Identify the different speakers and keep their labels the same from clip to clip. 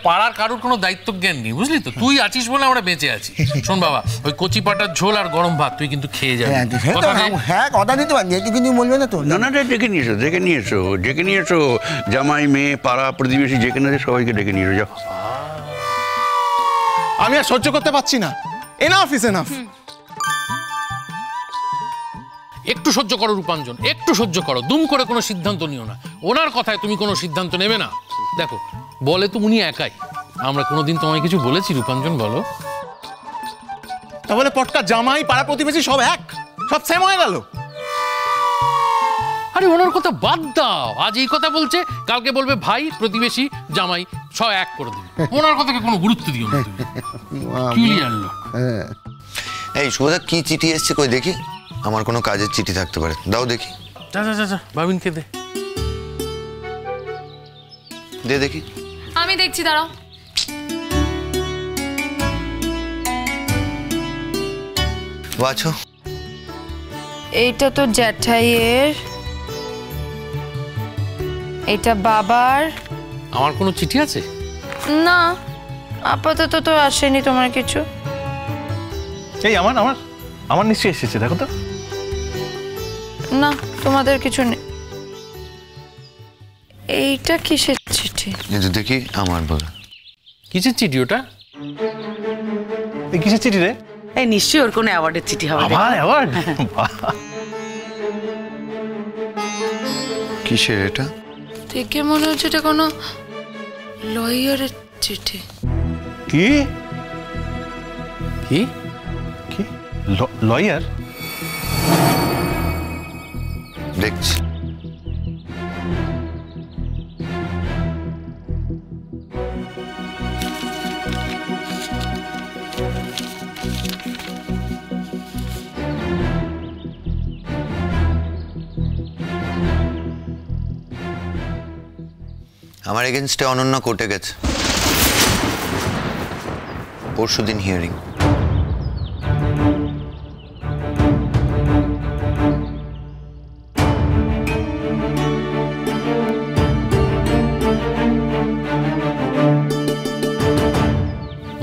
Speaker 1: পাড়ার কারোর কোনো দায়িত্ব জ্ঞান নেই, বুঝলি তো? তুই আছিস বলে আমরা বেঁচে আছি। শোন বাবা, ওই কচি পাটার ঝোল আর গরম ভাত তুই কিন্তু খেয়ে যাবি।
Speaker 2: হ্যাঁ, কথা দিতে পারি, তুই কিন্তু বলবে না তো?
Speaker 3: না না, ডেকে নিয়ে এসো, ডেকে নিয়ে এসো। জামাই, মেয়ে, পাড়া প্রতিবেশী যেখানে আছে সবাইকে ডেকে নিয়ে এসো, যাও।
Speaker 4: আমি আর সহ্য করতে পারছি না। Enough is enough.
Speaker 1: একটু সহ্য করো রূপাঞ্জন, একটু সহ্য করো। দুম করে কোনো সিদ্ধান্ত নিও না। ওনার কথায় তুমি কোনো সিদ্ধান্ত নেবে না। দেখো, বলে তো উনি একাই। আমরা কোনোদিন তোমায় কিছু বলেছি রূপাঞ্জন, বলো?
Speaker 4: তাহলে পটকা জামাই, পাড়া প্রতিবেশী সব এক, সব সেম হয়ে গেল।
Speaker 1: আরে ওনার কথা বাদ দাও। আজ এই কথা বলছে, কালকে বলবে ভাই, প্রতিবেশী, জামাই সব এক করে দেবে। ওনার কথাকে কোনো গুরুত্ব দিও না তুমি। ক্লিয়ার লোক।
Speaker 5: এই শুভদা, কি চিঠি এসছে কই দেখি? আমার কোনো কাজের চিঠি থাকতে পারে, দাও দেখি।
Speaker 1: যা যা যা, ভাবিনকে দে।
Speaker 5: দে দেখি।
Speaker 6: আমি দেখছি, দাঁড়াও।
Speaker 5: বাছো।
Speaker 6: এইটা তো জ্যাঠাইয়ের, এটা বাবার।
Speaker 1: আমার কোনো চিঠি আছে?
Speaker 6: না, আপাতত তো আসেনি তোমার কিছু।
Speaker 4: এই আমার আমার আমার নিশ্চয়ই এসেছে, দেখো তো।
Speaker 6: না, তোমাদের কিছু নেই। এইটা কিসের চিঠি?
Speaker 5: কিন্তু দেখি আমার বলে।
Speaker 1: কিসের চিঠি ওটা?
Speaker 4: এই কিসের চিঠি রে?
Speaker 7: এই নিশ্চয়ই ওর কোনো অ্যাওয়ার্ডের চিঠি হবে।
Speaker 4: আবার অ্যাওয়ার্ড?
Speaker 5: কিসের এটা?
Speaker 6: দেখে মনে হচ্ছে এটা কোনো লয়ারের চিঠি।
Speaker 4: কি
Speaker 1: কি
Speaker 4: কি লয়ার?
Speaker 5: দেখছি। আমার এগেনস্টে অনন্যা কোর্টে গেছে, পরশুদিন হিয়ারিং।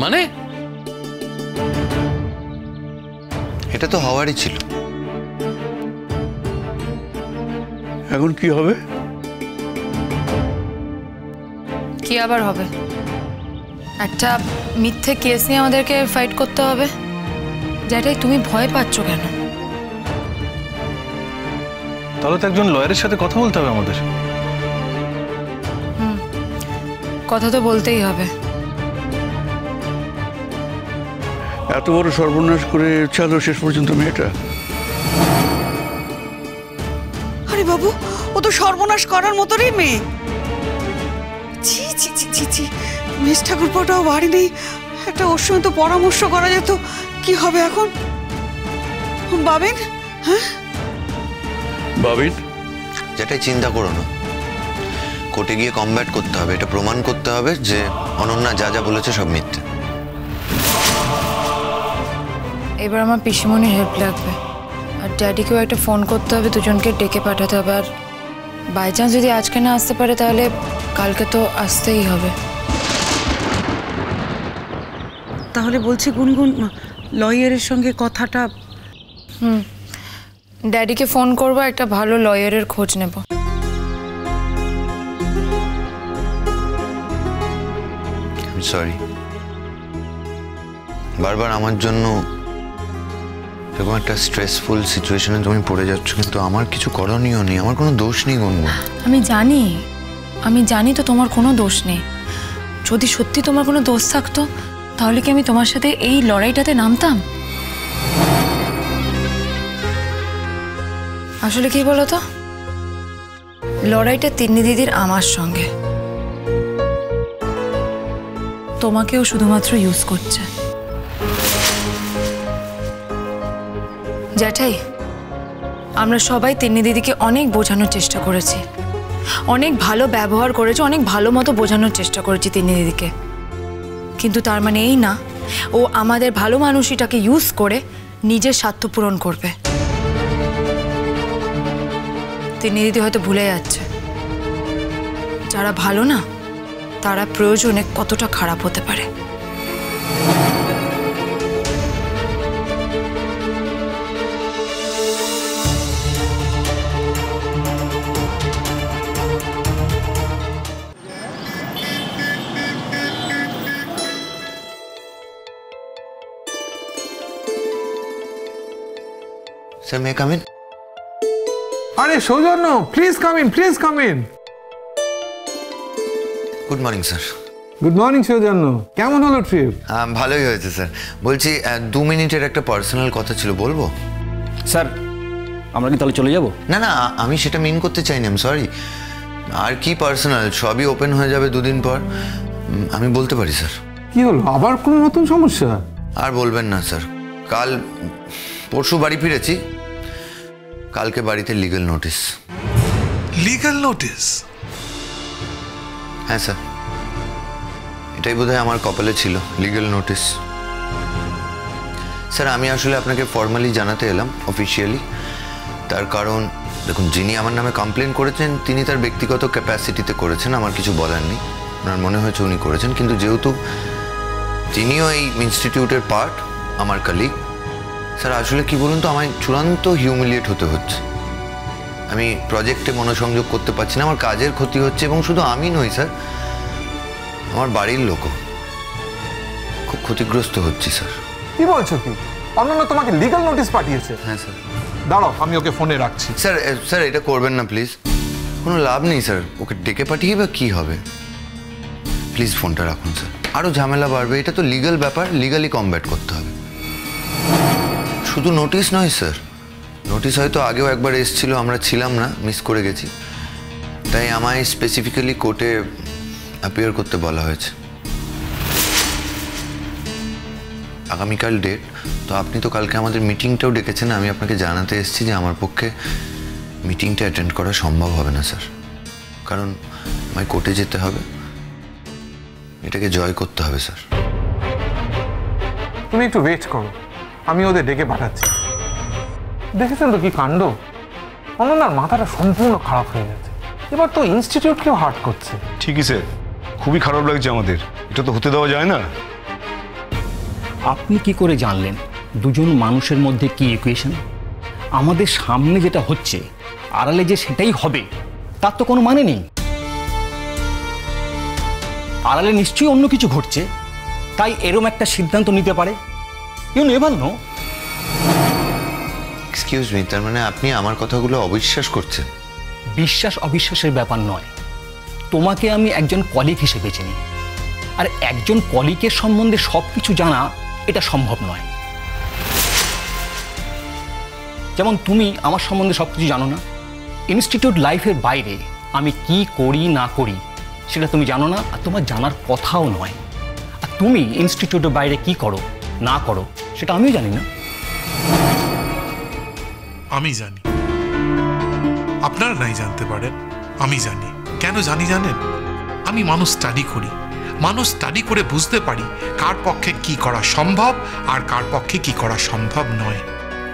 Speaker 1: মানে?
Speaker 5: এটা তো হওয়ারই ছিল।
Speaker 3: এখন কি হবে?
Speaker 6: কি আবার হবে? একটা মিথ্যে কেস নিয়ে আমাদেরকে ফাইট করতে হবে। যেটাই তুমি ভয় পাচ্ছ কেন?
Speaker 4: তাহলে তো একজন লয়ারের সাথে কথা বলতে হবে আমাদের।
Speaker 6: কথা তো বলতেই হবে।
Speaker 3: এত বড় সর্বনাশ করে চলো শেষ পর্যন্ত মেয়েটা।
Speaker 7: আরে বাবু, ও তো সর্বনাশ করার মতোরই মেয়ে। ছি ছি ছি ছি ছি, মিস ঠাকুরপাটাও বাড়ি নেই। একটা ওর সঙ্গে তো পরামর্শ করা যেত। কি হবে এখন? বাবিন? হ্যাঁ
Speaker 3: বাবিন,
Speaker 5: যেটাই চিন্তা করো না, কোর্টে গিয়ে কমব্যাট করতে হবে। এটা প্রমাণ করতে হবে যে অনন্যা যা যা বলেছে সব মিথ্যে।
Speaker 6: এবার আমার পিসিমণির হেল্প লাগবে, আর ড্যাডিকেও একটা ফোন করতে হবে, দুজনকে ডেকে পাঠাতে হবে। আর বাই চান্স যদি আজকে না আসতে পারে তাহলে কালকে তো আসতেই হবে।
Speaker 7: তাহলে বলছি গুনগুন, লয়ারের সঙ্গে কথাটা।
Speaker 6: ড্যাডিকে ফোন করবো, একটা ভালো লয়ারের খোঁজ নেব।
Speaker 5: সরি, বারবার আমার জন্য এরকম একটা স্ট্রেসফুল সিচুয়েশনে তুমি পড়ে যাচ্ছ, কিন্তু আমার কিছু করণীয় নেই, আমার কোনো দোষ নেই গুনগুন।
Speaker 6: আমি জানি তো তোমার কোনো দোষ নেই। যদি সত্যি তোমার কোনো দোষ থাকতো তাহলে কি আমি তোমার সাথে এই লড়াইটাতে নামতাম? আসলে কি বলো তো, লড়াইটা তিন্নি দিদির আমার সঙ্গে। তোমাকেও শুধুমাত্র ইউজ করছে। জ্যাঠাই, আমরা সবাই তিন্নি দিদিকে অনেক বোঝানোর চেষ্টা করেছি, অনেক ভালো ব্যবহার করেছি, অনেক ভালো মতো বোঝানোর চেষ্টা করেছি তিন্নি দিদিকে। কিন্তু তার মানে এই না ও আমাদের ভালো মানুষটাকে ইউজ করে নিজের স্বার্থ পূরণ করবে। তিন্নি দিদি হয়তো ভুলে যাচ্ছে, যারা ভালো না তারা প্রয়োজনে কতটা খারাপ হতে পারে।
Speaker 5: Sir may come in?
Speaker 8: আরে Saujanya, please come in, please come in.
Speaker 5: Good morning sir.
Speaker 8: Good morning Saujanya, কেমন হলো ট্রিপ?
Speaker 5: ভালোই হয়েছে স্যার। বলছি 2 মিনিটের একটা পার্সোনাল কথা ছিল, বলবো?
Speaker 9: স্যার আমরা কি তাহলে চলে যাব?
Speaker 5: না না, আমি সেটা মিন করতে চাইনি, আমি সরি। আর কি পার্সোনাল, সবই ওপেন হয়ে যাবে 2 দিন পর। আমি বলতে পারি স্যার।
Speaker 8: কি হলো, আবার কোনো নতুন সমস্যা?
Speaker 5: আর বলবেন না স্যার, পরশু বাড়ি ফিরেছি, কালকে বাড়িতে লিগ্যাল নোটিশ।
Speaker 10: Legal notice?
Speaker 5: হ্যাঁ স্যার, এটাই বোধহয় আমার কপালে ছিল, লিগ্যাল নোটিশ। স্যার আমি আসলে আপনাকে ফর্মালি জানাতে এলাম, অফিসিয়ালি। তার কারণ দেখুন, যিনি আমার নামে কমপ্লেন করেছেন তিনি তার ব্যক্তিগত ক্যাপাসিটিতে করেছেন, আমার কিছু বলার নেই। ওনার মনে হয়েছে উনি করেছেন, কিন্তু যেহেতু তিনিও এই ইনস্টিটিউটের পার্ট, আমার কলিগ, স্যার আসলে কি বলুন তো, আমায় চূড়ান্ত হিউমিলিয়েট হতে হচ্ছে। আমি প্রজেক্টে মনোসংযোগ করতে পারছি না, আমার কাজের ক্ষতি হচ্ছে, এবং শুধু আমি নই স্যার, আমার বাড়ির লোকও খুব ক্ষতিগ্রস্ত হচ্ছি স্যার।
Speaker 8: কি বলছো কি? অনন্য তোমাকে লিগ্যাল নোটিশ পাঠিয়েছে?
Speaker 5: হ্যাঁ স্যার।
Speaker 8: দাঁড়াও, আমি ওকে ফোনে রাখছি।
Speaker 5: স্যার স্যার এটা করবেন না প্লিজ, কোনো লাভ নেই স্যার, ওকে ডেকে পাঠিয়ে বা কী হবে? প্লিজ ফোনটা রাখুন স্যার, আরও ঝামেলা বাড়বে। এটা তো লিগ্যাল ব্যাপার, লিগালি কমব্যাট করতে হবে। শুধু নোটিশ নয় স্যার, নোটিশ হয়তো আগেও একবার এসেছিল, আমরা ছিলাম না, মিস করে গেছি, তাই আমায় স্পেসিফিক্যালি কোর্টে অ্যাপিয়ার করতে বলা হয়েছে। আগামীকাল ডেট, তো আপনি তো কালকে আমাদের মিটিংটাও ডেকেছেন, আমি আপনাকে জানাতে এসেছি যে আমার পক্ষে মিটিংটা অ্যাটেন্ড করা সম্ভব হবে না স্যার, কারণ আমায় কোর্টে যেতে হবে, এটাকে জয় করতে হবে স্যার।
Speaker 8: তুমি একটু ওয়েট করো, আমি ওদের ডেকে পাঠাচ্ছি। দেখেছেন তো কি কাণ্ড, অনন্যার মাথাটা সম্পূর্ণ খারাপ হয়ে গেছে, এবার তো ইনস্টিটিউটকেও হার্ট করছে।
Speaker 10: ঠিকই স্যার, খুবই খারাপ লাগছে আমাদের, এটা তো হতে দেওয়া যায় না।
Speaker 9: আপনি কি করে জানলেন দুজন মানুষের মধ্যে কি ইকুয়েশন? আমাদের সামনে যেটা হচ্ছে আড়ালে যে সেটাই হবে তার তো কোনো মানে নেই। আড়ালে নিশ্চয়ই অন্য কিছু ঘটছে, তাই এরম একটা সিদ্ধান্ত নিতে পারে। You never know.
Speaker 5: Excuse me, তার মানে আপনি আমার কথাগুলো অবিশ্বাস করছেন?
Speaker 9: বিশ্বাস অবিশ্বাসের ব্যাপার নয়, তোমাকে আমি একজন কলিগ হিসেবে চিনি, আর একজন কলিগের সম্বন্ধে সব কিছু জানা এটা সম্ভব নয়। যেমন তুমি আমার সম্বন্ধে সব কিছু জানো না, ইনস্টিটিউট লাইফের বাইরে আমি কি করি না করি সেটা তুমি জানো না, আর তোমার জানার কথাও নয়। আর তুমি ইনস্টিটিউটের বাইরে কি করো না করো সেটা আমিও জানি না।
Speaker 10: আমি জানি, আপনারা নাই জানতে পারেন, আমি জানি। কেন জানি জানেন? আমি মানুষ স্টাডি করি, মানুষ স্টাডি করে বুঝতে পারি কার পক্ষে কি করা সম্ভব আর কার পক্ষে কি করা সম্ভব নয়।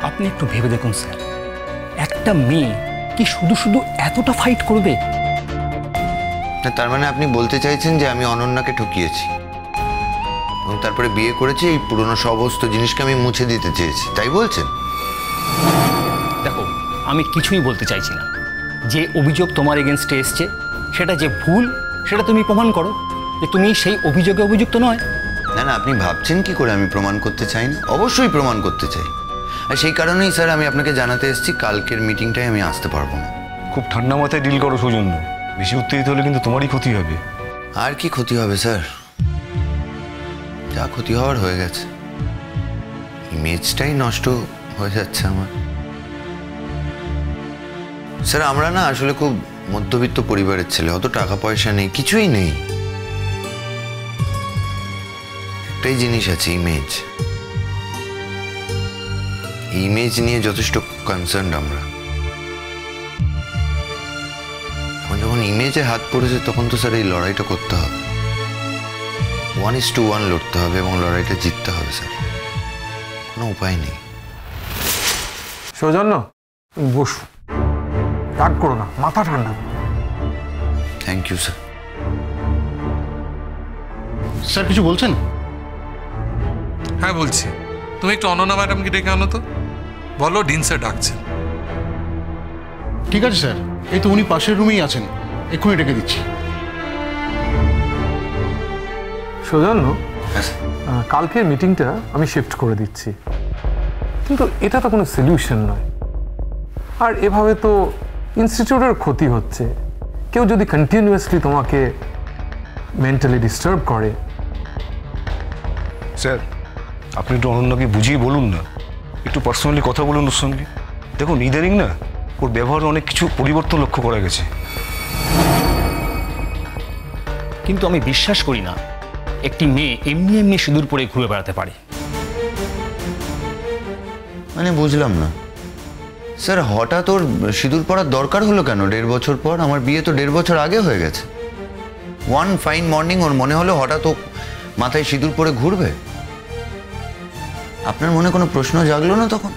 Speaker 9: আপনি একটু ভেবে দেখুন স্যার, একটা মেয়ে কি শুধু শুধু এতটা ফাইট করবে?
Speaker 5: না, তার মানে আপনি বলতে চাইছেন যে আমি অনন্যাকে ঠকিয়েছি এবং তারপরে বিয়ে করেছি, এই পুরনো সমস্ত জিনিসকে আমি মুছে দিতে চেয়েছি, তাই বলছেন?
Speaker 9: দেখো, আমি কিছুই বলতে চাইছি না। যে অভিযোগ তোমার এগেনস্টে এসছে সেটা যে ভুল সেটা তুমি প্রমাণ করো যে তুমি সেই অভিযোগে অভিযুক্ত নয়।
Speaker 5: না না, আপনি ভাবছেন কি করে আমি প্রমাণ করতে চাই না? অবশ্যই প্রমাণ করতে চাই, আর সেই কারণেই স্যার আমি আপনাকে জানাতে এসেছি কালকের মিটিংটায় আমি আসতে পারবো না।
Speaker 10: খুব ঠান্ডা মাথায় ডিল করো সৌজন্য, বেশি উত্তেজিত হলে কিন্তু তোমারই ক্ষতি হবে।
Speaker 5: আর কি ক্ষতি হবে স্যার? যা ক্ষতি হওয়ার হয়ে গেছে, ইমেজটাই নষ্ট হয়ে যাচ্ছে আমার। স্যার আমরা না আসলে খুব মধ্যবিত্ত পরিবারের ছেলে, অত টাকা পয়সা নেই, কিছুই নেই। একটাই জিনিস আছে, ইমেজ। ইমেজ নিয়ে যথেষ্ট কনসার্ন আমরা। এখন যখন ইমেজে হাত পড়েছে তখন তো স্যার এই লড়াইটা করতে হবে, 1:1 লড়তে হবে এবং লড়াইটা জিততে হবে স্যার, কোনো উপায় নেই।
Speaker 8: সৌজন্য বসু, রাগ করো না, মাথা ঠান্ডা।
Speaker 5: Thank you sir.
Speaker 11: স্যার কিছু বলছেন?
Speaker 10: হ্যাঁ বলছি, তুমি একটু অনন্যা ম্যাডামকে ডেকে আনো তো, বলো ডিন স্যার ডাকছে।
Speaker 11: ঠিক আছে স্যার, এই তো উনি পাশের রুমেই আছেন, এক্ষুনি ডেকে দিচ্ছি।
Speaker 8: সৌজন্য, কালকের মিটিংটা আমি শিফট করে দিচ্ছি, কিন্তু এটা তো কোনো সলিউশন নয়। আর এভাবে তো ইনস্টিটিউটের ক্ষতি হচ্ছে। কেউ যদি কন্টিনিউয়াসলি তোমাকে মেন্টালি ডিস্টার্ব করে।
Speaker 12: স্যার, আপনি একটু অনন্যাকে বুঝিয়ে বলুন না, একটু পার্সোনালি কথা বলুন ওর সঙ্গে। দেখুন ইদানিং না ওর ব্যবহারে অনেক কিছু পরিবর্তন লক্ষ্য করা গেছে।
Speaker 9: কিন্তু আমি বিশ্বাস করি না একটি মেয়ে এমনি এমনি সিঁদুর পরে ঘুরে বেড়াতে পারে।
Speaker 5: মানে বুঝলাম না স্যার, হঠাৎ ওর সিঁদুর পরার দরকার হলো কেন 1.5 বছর পর? আমার বিয়ে তো 1.5 বছর আগে হয়ে গেছে। ওয়ান ফাইন মর্নিং ওর মনে হলো হঠাৎ ও মাথায় সিঁদুর পরে ঘুরবে। আপনার মনে কোনো প্রশ্ন জাগলো না তখন?